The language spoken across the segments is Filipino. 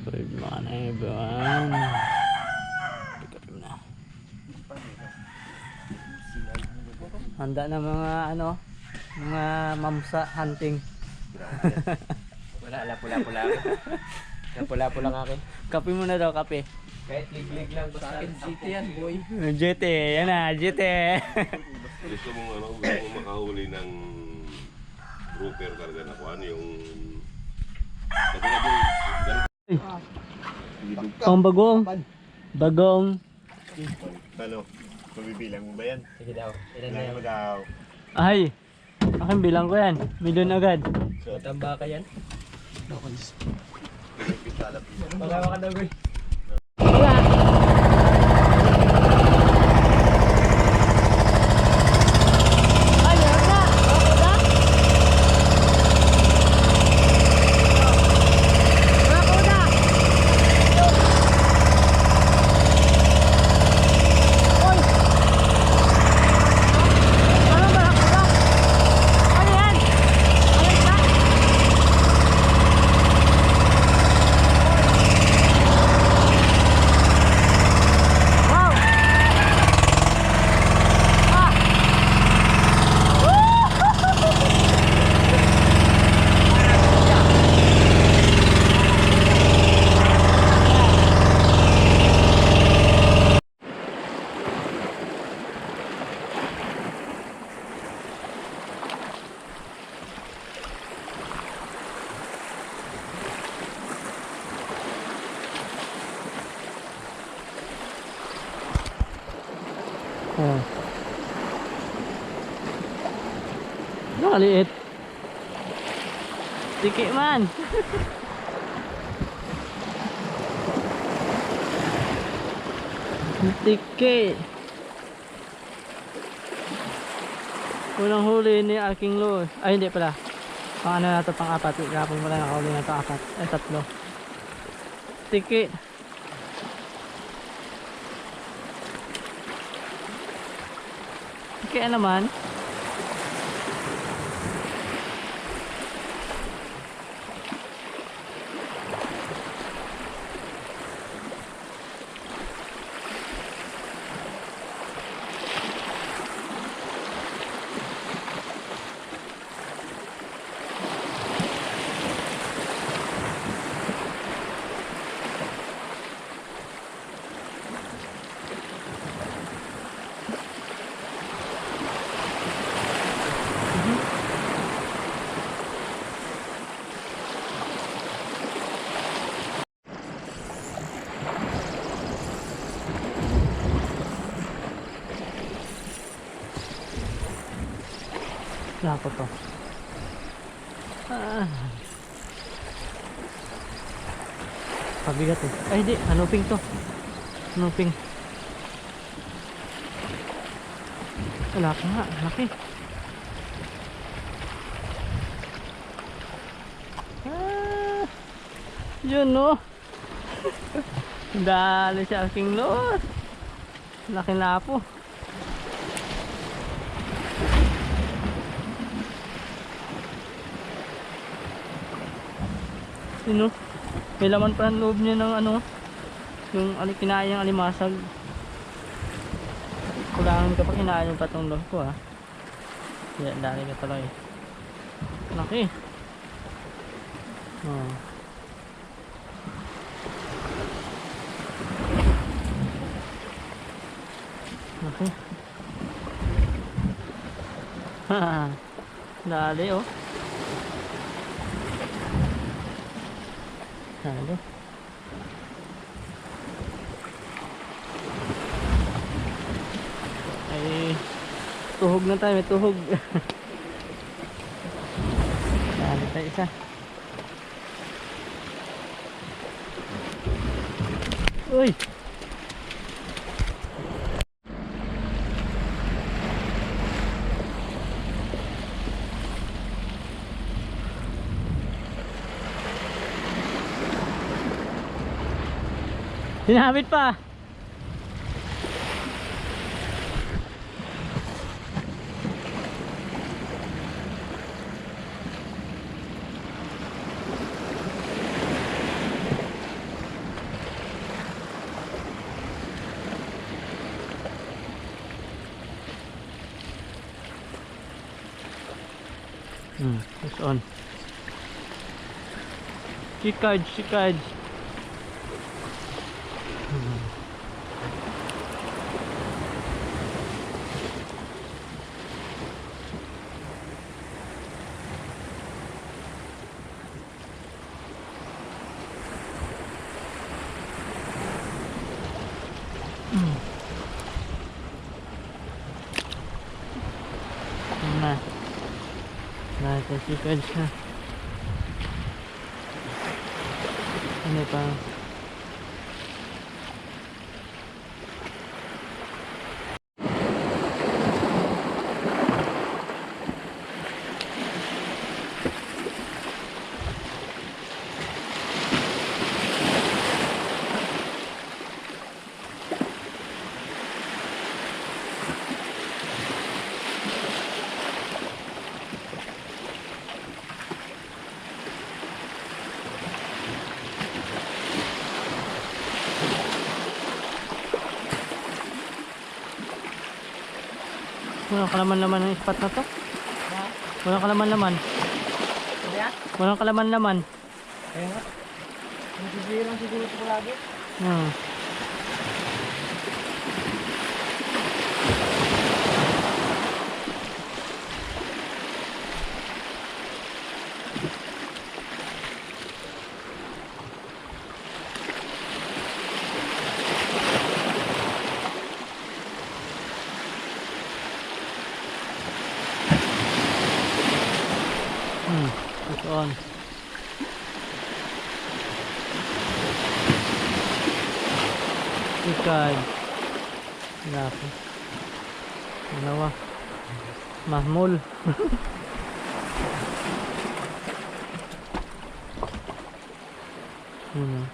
Good morning everyone. Ikaw na. Handa na mga mga mamsa hunting. Wala, pula-pula. Pula-pula ng akin. Kape muna daw, kape. Kahit lig-lig lang sa akin. GT yan, boy. GT, yan na, GT. Gusto mong makahuli ng grouper karga na kuan yung Ang bagong. Bagong. Ano? Mabibilang mo ba yan? Sige daw. Ilan na Bilang yan? mo daw. Ay, akin bilang ko yan. Milyon agad. Matamba ka yan? Pisalap. Magawa ka daw, boy. Oh. Nakaliit. Tiki man. Tiki. Unang huli ni aking Lord. Ay hindi pala. Pang ano na ito, pang apat. Kapag wala nakahuli na ito, apat. Ay tatlo. Tiki. Kaya naman ko to. Pabigat eh. Ay di, hanuping to. Hanuping. Wala ka nga, laki. Yun no. Dali si aking Lord. Laki lapo. Sino? May laman pa ang loob niya ng yung kinayang alimasag. Kulangan kapag kinain yung patong loob ko ha. Yan, dali ka tuloy. Laki. Oh. Laki. Dali oh. Dali. Ay, tuhog na tayo, may tuhog. Dali tayo isa. Uy! Sinabit pa. It's on. Sikaj, sikaj. Nah, ito sikaj siya. Ano pa? Walang kalaman-laman ng spot na to. Walang kalaman-laman. Walang kalaman-laman. Kaya nga. Nagsisirang siguro ito lagi. It's on. Sikaj. Grabe. Dalawa. Mahmul. Dalawa.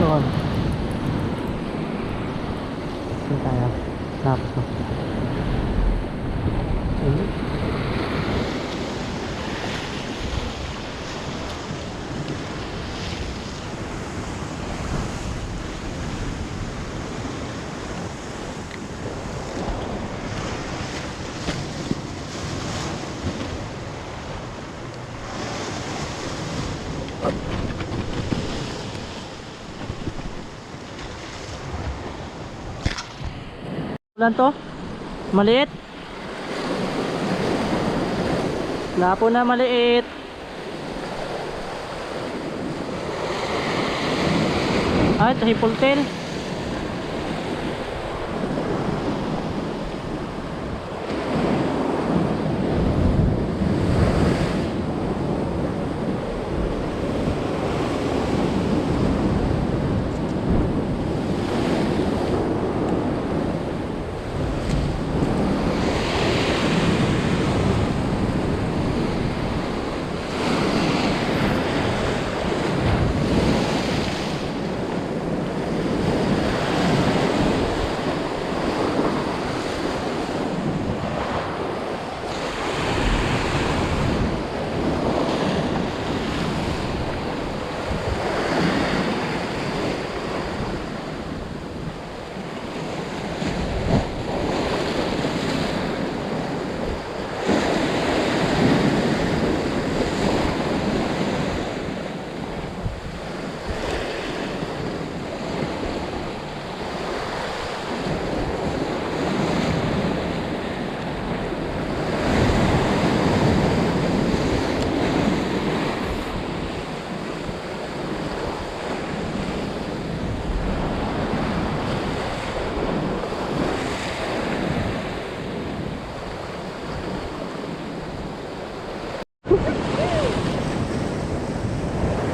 Yun. Saan tayo? Tapos na. Ulan to? Maliit? Lapo na maliit. Ay, ito hipultel.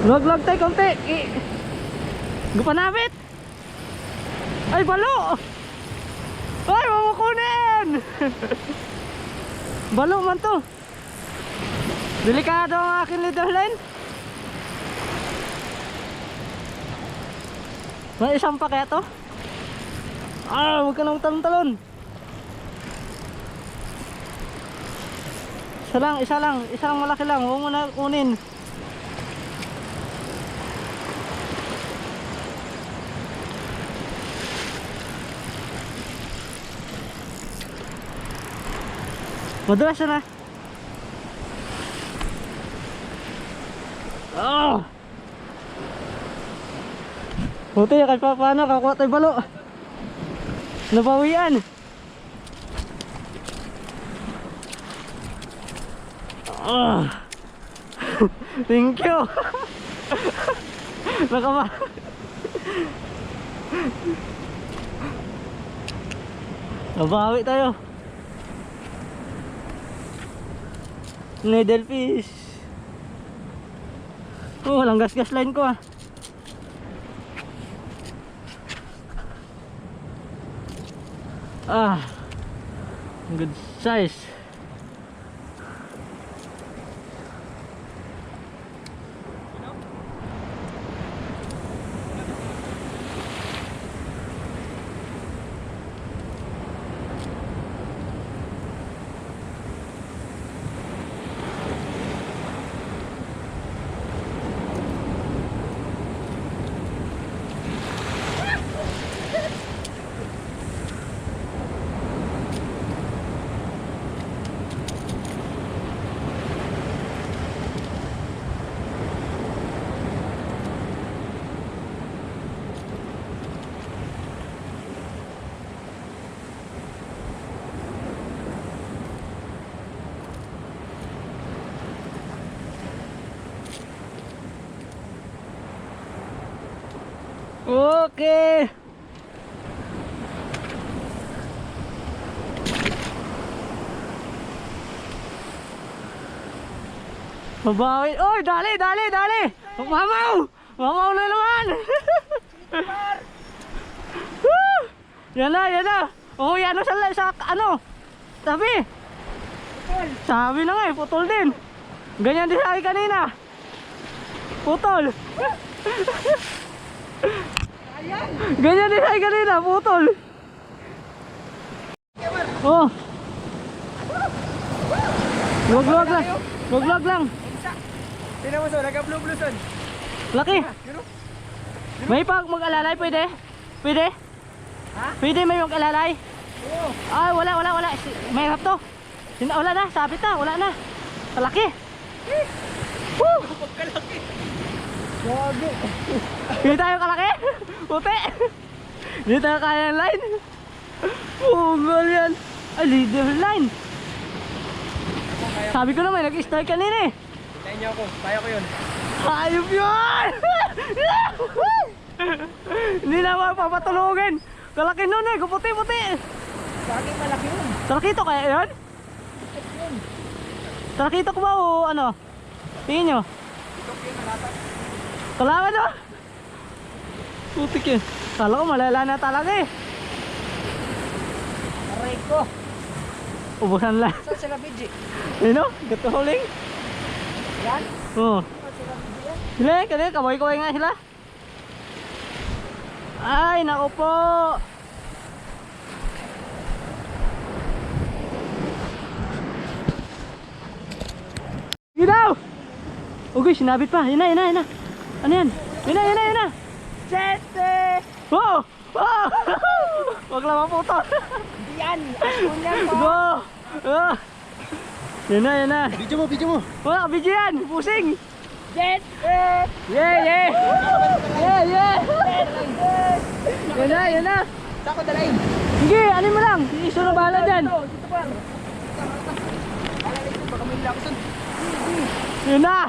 Log tayo konti. Gupanapit. Ay, balo. Ay, mamukunin. man. Balo man to. Delikado ang aking leader line. May isang pa kaya to? Huwag ka nang talon-talon. Isa lang, isang malaki lang, huwag mo na kunin. Madulas na. Buti kahit pa paano kakuha tayo balo. Nabawian. Thank you. Nakama. Nabawi tayo. Needlefish. Walang gas-gas line ko ah. Good size. Okay. Mabawi. Oy, dali. Mamaw. Mamaw na naman. Yan na. Oh, yan sa ano? Sabi. Sabi na nga eh, putol din. Ganyan din sa akin kanina. Putol. Ganyan din ay kanina, putol. Oh. Vlog lang. Tingnan mo so, nagka-blue son. Laki. May pag mag-alalay pwede? Pwede? Ha? Pwede may mag-alalay? Oo. Ay, wala. May harap to. Wala na, sabit na, wala na. Laki. Woo! Pagkalaki. Gabi. Hindi tayo kalaki? Puti. Hindi tayo kaya ng line. Pungal yan. Ay, leader line. Sabi ko naman, nag-start kanina eh. Hintayin niyo ako, kaya ko yun. Hayop yun! Hindi naman papatulogin. Kalaki nun eh, puti. Bakit malaki yun? Talakito kaya yun? Talakito ko ba o ano? Tingin nyo? Ito yung nalatak. Kailangan na. Putik yun. Kala ko malala na talaga eh. Aray ko. Ubusan lang. Saan sila BG? Ano? Gato huling? Yan? Oo. Saan sila BG yan? Sila eh, kanina kaway-kaway nga sila. Ay, naku po. Gidaw! Ugoy, sinabit pa. Yun na. Ano yan? Yun na. Sete! Oh! Wag lang maputo. Hindi yan. Asun yan po. Go! Yun na. Video mo. Wala ka video yan! Pusing! Jet! Yeah! Yun na! Saan ko dalayin? Sige, ano mo lang? Iso na bahala dyan. Dito pa. Alalay ko, baka may lakson. Yun na!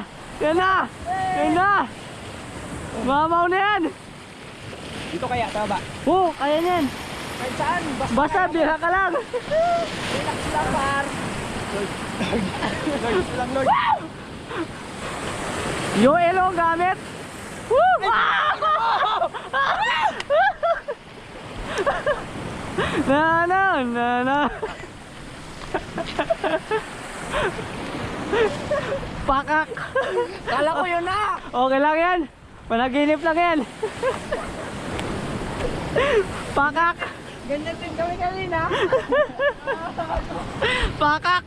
Mamaw na yan! Dito kaya, tama ba? Oo, kaya niyan. Kahit saan? Basta bira ka lang. Relax lang, par. Lord, lang, Lord. Yung elo ang gamit. Woo! Na. Pakak. Kala ko yun na! Okay lang yan. Panaginip lang yan. Pakak. Ganyan din kami kanina. Pakak.